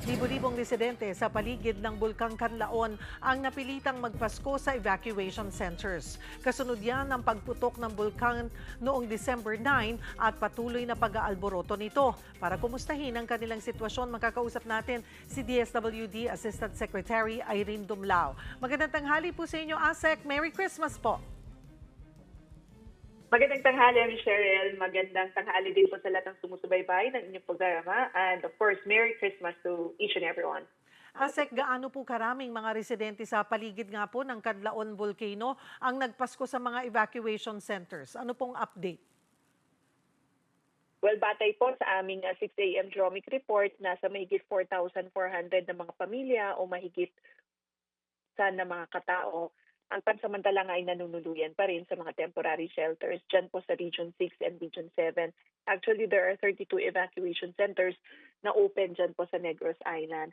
Libo-libong residente sa paligid ng Bulkang Kanlaon ang napilitang magpasko sa evacuation centers. Kasunod yan ng pagputok ng bulkan noong December 9 at patuloy na pag-aalboroto nito. Para kumustahin ang kanilang sitwasyon, makakausap natin si DSWD Assistant Secretary Irene Dumlao. Magandang tanghali po sa inyo, ASEC. Merry Christmas po! Magandang tanghali, Cheryl. Magandang tanghali din po sa lahat ng sumusubaybay ng inyong programa. And of course, Merry Christmas to each and everyone. ASEC, gaano po karaming mga residente sa paligid nga po ng Kanlaon Volcano ang nagpasko sa mga evacuation centers? Ano pong update? Well, batay po sa aming 6 a.m. Dromic report, nasa mahigit 4,400 na mga pamilya o mahigit na mga katao ang pansamantala nga ay nanunuluyan pa rin sa mga temporary shelters dyan po sa Region 6 and Region 7. Actually, there are 32 evacuation centers na open dyan po sa Negros Island.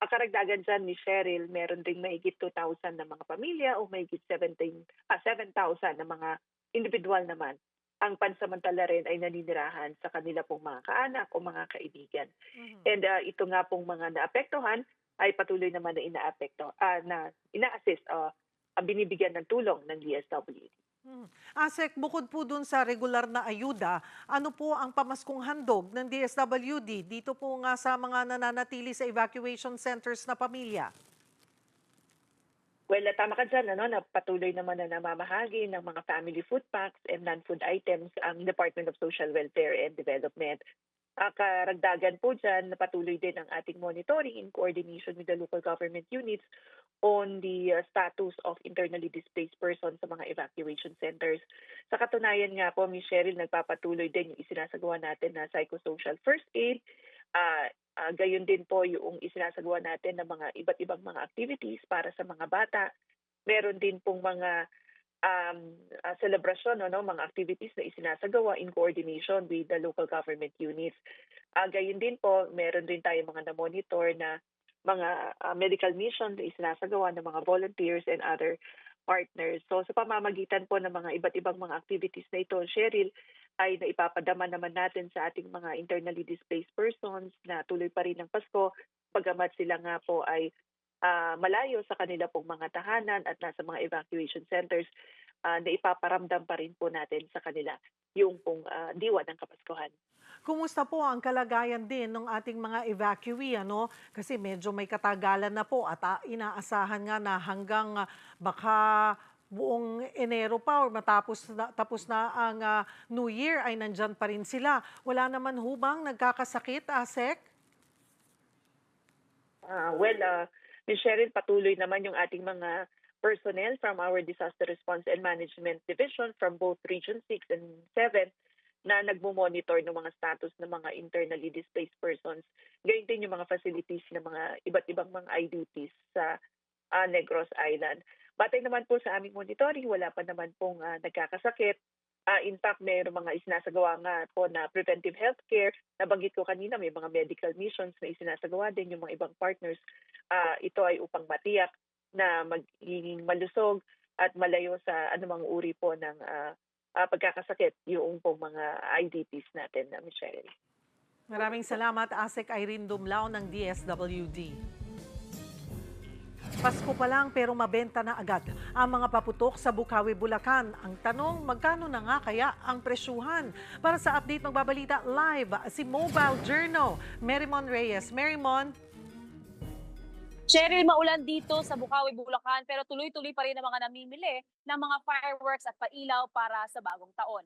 Ang karagdagan dyan ni Cheryl, meron ding mahigit 2,000 na mga pamilya o mahigit 7,000 na mga individual naman ang pansamantala rin ay naninirahan sa kanila pong mga kaanak o mga kaibigan. And ito nga pong mga naapektuhan ay patuloy naman na ina-assist, binibigyan ng tulong ng DSWD. Asek, bukod po dun sa regular na ayuda, ano po ang pamaskong handog ng DSWD dito po nga sa mga nananatili sa evacuation centers na pamilya? Well, tama ka dyan, na patuloy naman na namamahagi ng mga family food packs and non-food items ang Department of Social Welfare and Development. Karagdagan po dyan, patuloy din ang ating monitoring in coordination with the local government units on the status of internally displaced persons sa mga evacuation centers. Sa katunayan nga po, Ms. Cheryl, nagpapatuloy din yung isinasagawa natin na psychosocial first aid. Gayon din po yung isinasagawa natin ng mga iba't ibang mga activities para sa mga bata. Meron din pong mga celebration, mga activities na isinasagawa in coordination with the local government units. Gayon din po, meron din tayo mga na-monitor na mga medical mission na isinasagawa ng mga volunteers and other partners. So sa pamamagitan po ng mga iba't ibang mga activities na ito, Cheryl, ay naipapadama naman natin sa ating mga internally displaced persons na tuloy pa rin ng Pasko, bagamat sila nga po ay malayo sa kanila pong mga tahanan at nasa mga evacuation centers, na ipaparamdam pa rin po natin sa kanila yung pong diwa ng Kapaskuhan. Kumusta po ang kalagayan din ng ating mga evacuee, Kasi medyo may katagalan na po at inaasahan nga na hanggang baka buong Enero pa or tapos na ang New Year ay nandyan pa rin sila. Wala naman hubang nagkakasakit, Asek? Ms. Cheryl, patuloy naman yung ating mga personnel from our Disaster Response and Management Division from both Region 6 and 7 na nagmo-monitor ng mga status ng mga internally displaced persons. Gayon din yung mga facilities ng mga iba't ibang mga IDPs sa Negros Island. Batay naman po sa aming monitoring, wala pa naman pong nagkakasakit. In fact, mayroong mga isinasagawa nga po na preventive healthcare. Nabanggit ko kanina, may mga medical missions na isinasagawa din yung mga ibang partners. Ito ay upang matiyak na magiging malusog at malayo sa anumang uri po ng pagkakasakit yung pong mga IDPs natin, Michelle. Maraming salamat, Asek Irene Dumlao ng DSWD. Pasko pa lang pero mabenta na agad ang mga paputok sa Bukawi, Bulacan. Ang tanong, magkano na nga kaya ang presyuhan? Para sa update magbabalita live, si Mobile Journal, Merymon Reyes. Merymon. Cheryl, maulan dito sa Bukawi, Bulacan pero tuloy-tuloy pa rin ang mga namimili ng mga fireworks at pailaw para sa bagong taon.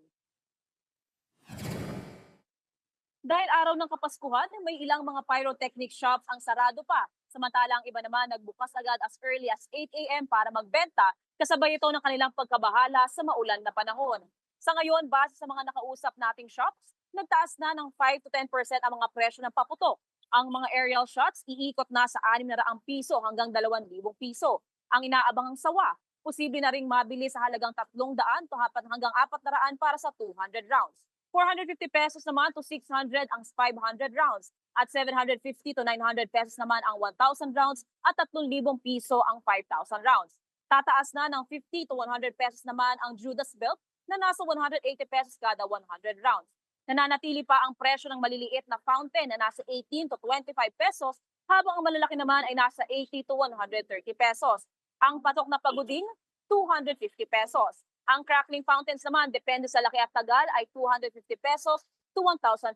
Dahil araw ng Kapaskuhan, may ilang mga pyrotechnic shops ang sarado pa. Samantalang iba naman nagbukas agad as early as 8 a.m. para magbenta, kasabay ito ng kanilang pagkabahala sa maulan na panahon. Sa ngayon, base sa mga nakausap nating shops, nagtaas na ng 5 to 10% ang mga presyo ng paputok. Ang mga aerial shots, iikot na sa 600 piso hanggang 2,000 piso. Ang inaabangang sawa, posible na ring mabili sa halagang 300 to hanggang 400 para sa 200 rounds. 450 pesos naman to 600 ang 500 rounds at 750 to 900 pesos naman ang 1,000 rounds at 3,000 piso ang 5,000 rounds. Tataas na ng 50 to 100 pesos naman ang Judas belt na nasa 180 pesos kada 100 rounds. Nananatili pa ang presyo ng maliliit na fountain na nasa 18 to 25 pesos habang ang malalaki naman ay nasa 80 to 130 pesos. Ang patok na paguding, 250 pesos. Ang crackling fountains naman, depende sa laki at tagal, ay 250 pesos to 1,500.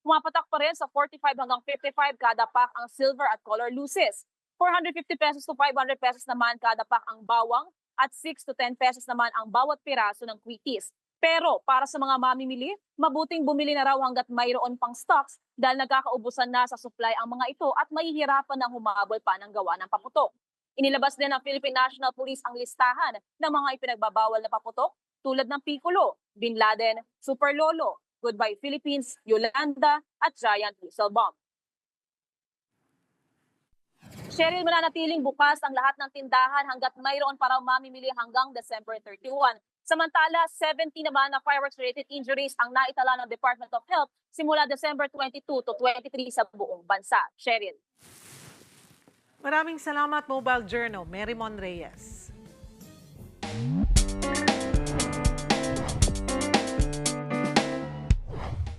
Pumapatak pa rin sa 45 hanggang 55 kada pack ang silver at color luces. 450 pesos to 500 pesos naman kada pack ang bawang at 6 to 10 pesos naman ang bawat piraso ng quickies. Pero para sa mga mamimili, mabuting bumili na raw hanggat mayroon pang stocks dahil nagkakaubusan na sa supply ang mga ito at mahihirapan ng humabol pa ng gawa ng paputok. Inilabas din ng Philippine National Police ang listahan ng mga ipinagbabawal na paputok tulad ng Piccolo, Bin Laden, Super Lolo, Goodbye Philippines, Yolanda at Giant Whistle Bomb. Cheryl, mananatiling bukas ang lahat ng tindahan hanggat mayroon para mamimili hanggang December 31. Samantala, 70 naman na fireworks-related injuries ang naitala ng Department of Health simula December 22 to 23 sa buong bansa. Cheryl. Maraming salamat, Mobile Journal, Merymon Reyes.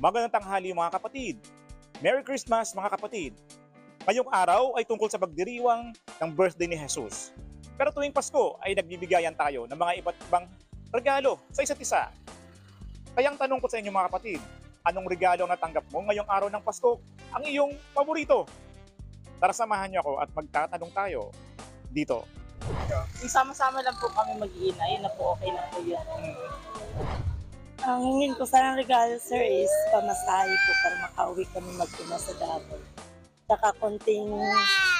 Magandang tanghali mga kapatid. Merry Christmas mga kapatid. Ngayong araw ay tungkol sa pagdiriwang ng birthday ni Jesus. Pero tuwing Pasko ay nagbibigayan tayo ng mga iba't ibang regalo sa isa't isa. Kaya ang tanong ko sa inyo mga kapatid, anong regalo ang natanggap mo ngayong araw ng Pasko? Ang iyong paborito? Tara samahan niyo ako at magtatanong tayo dito. Kung sama-sama lang po kami mag-iina, yun na po, okay na po yun. Ang hingin ko sa regalo, sir, is pamasahe po para makauwi kami mag-ina sa Davao. Saka konting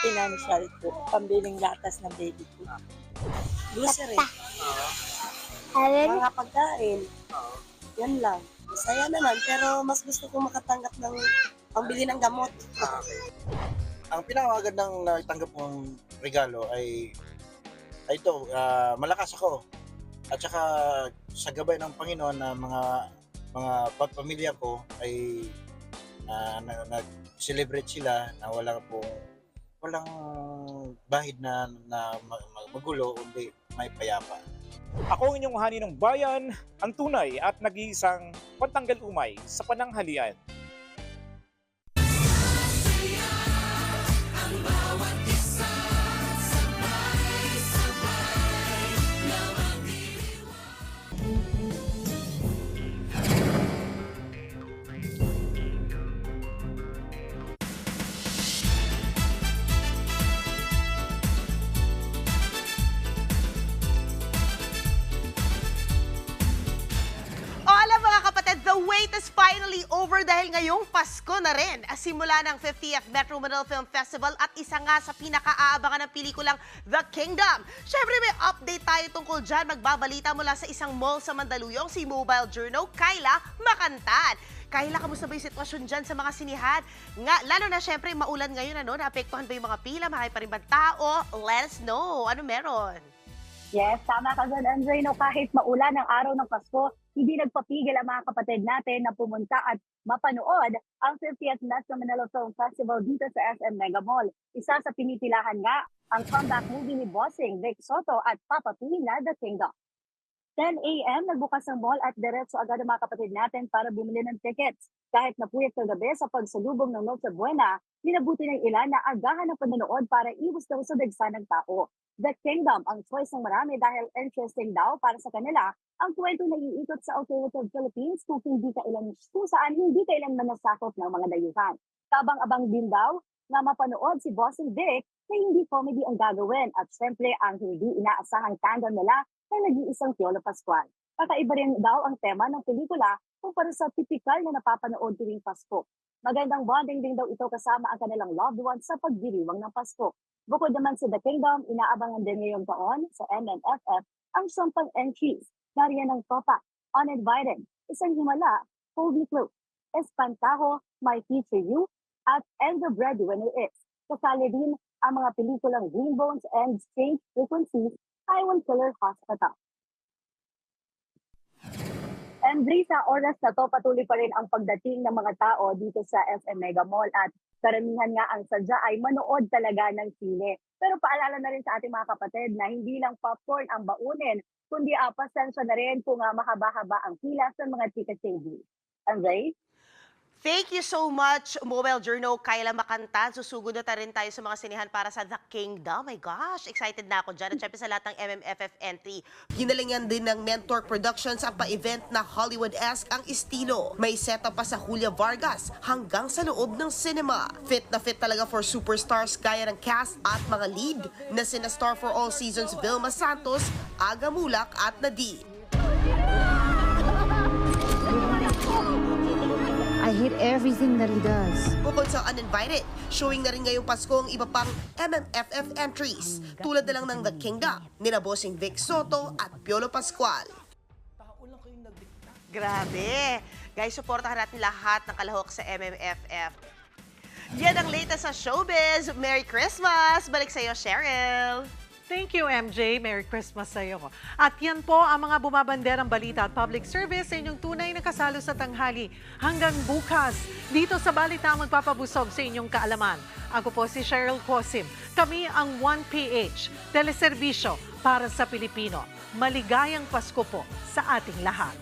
financial po, pambiling gatas ng baby ko. Grocery. Mga pagkain. Yan lang. Masaya naman, pero mas gusto ko makatanggap ng pambili ng gamot. Ang pinakamagandang natanggap kong regalo ay ito, malakas ako. At saka sa gabay ng Panginoon na mga pamilya ko ay nag-celebrate sila na walang bahid na magulo, kundi may payapa. Ako ang inyong hani ng bayan, ang tunay at nag-iisang pantanggal umay sa pananghalian. Ang bawat isa, sabay-sabay na magdiriwang. O alam mga kapatid, the wait is finally over dahil ngayong Pasko na rin. Simula ng 50th Metro Manila Film Festival at isa nga sa pinaka-aabangan ng pelikulang The Kingdom. Syempre may update tayo tungkol dyan. Magbabalita mula sa isang mall sa Mandaluyong, si Mobile Journal, Kayla Makantan. Kayla, kamusta ba yung sitwasyon dyan sa mga sinihan? Lalo na syempre maulan ngayon, naapektuhan ba yung mga pila? Marami pa rin ba tao? Let us know. Ano meron? Yes, tama ka dyan, Andre. No, kahit maulan ang araw ng Pasko, hindi nagpapigil ang mga kapatid natin na pumunta at mapanood ang 50th Metro Manila Film Festival dito sa SM Mega Mall. Isa sa pinipilahan nga ang comeback movie ni Bossing Vic Soto at Papa P na The Kingdom. 10 a.m. nagbukas ang mall at diretso agad ang mga kapatid natin para bumili ng tickets. Kahit napuyat kagabi sa pagsalubong ng Noche Buena, minabuti ng ilan na agahan ang panonood para iwas daw sa dagsa ng tao. The Kingdom ang choice ng marami dahil interesting daw para sa kanila ang kwento na iikot sa alternative Philippines kung saan hindi kailanman nasakop ng mga dayuhan. Kabang-abang din daw na mapanood si Bossing Vic na hindi comedy ang gagawin at syempre ang hindi inaasahang tandem nila na nag-iisang Piolo Pascual. Kakaiba rin daw ang tema ng pelikula kumpara sa tipikal na napapanood tuwing Pasko. Magandang bonding din daw ito kasama ang kanilang loved ones sa pagdiriwang ng Pasko. Bukod naman sa The Kingdom, inaabangan din ngayong taon sa MMFF ang 10 entries. Nariyan ng Topa, Uninvited, Isang Himala, Hold Me Close, Espantajo, My Future You, at And the Breadwinner Is. Kasali din ang mga pelikulang Green Bones and Strange Frequencies, Taiwan Killer Hospital. And sa oras na to, patuloy pa rin ang pagdating ng mga tao dito sa SM Mega Mall at karamihan nga ang sadya ay manood talaga ng sine. Pero paalala na rin sa ating mga kapatid na hindi lang popcorn ang baunin, kundi pasensya na rin kung mahaba-haba ang pila sa mga ticket sales. Andre? Thank you so much, Mobile Journal, Kayla Makantan. Susugod na rin tayo sa mga sinihan para sa The Kingdom. Oh my gosh, excited na ako dyan. At syempre sa lahat ng MMFF entry. Ginalingan din ng Mentor Productions ang pa-event na Hollywood-esque ang estilo. May setup pa sa Julia Vargas hanggang sa loob ng cinema. Fit na fit talaga for superstars gaya ng cast at mga lead na sina Star for All Seasons Vilma Santos, Aga Mulak at Nadine. I hate everything that he does. Bukod sa Uninvited, showing na rin ngayong Pasko ang iba pang MMFF entries. Tulad na lang ng The Kingdom, nila Bossing Vic Soto at Piolo Pascual. Grabe! Guys, supportahan natin lahat ng kalahok sa MMFF. Yan ang latest sa showbiz. Merry Christmas! Balik sa iyo, Cheryl! Thank you, MJ. Merry Christmas sa iyo. At yan po ang mga bumabanderang balita at public service sa inyong tunay na kasalo sa tanghali. Hanggang bukas, dito sa Balita magpapabusog sa inyong kaalaman. Ako po si Cheryl Cosim. Kami ang 1PH, teleserbisyo para sa Pilipino. Maligayang Pasko po sa ating lahat.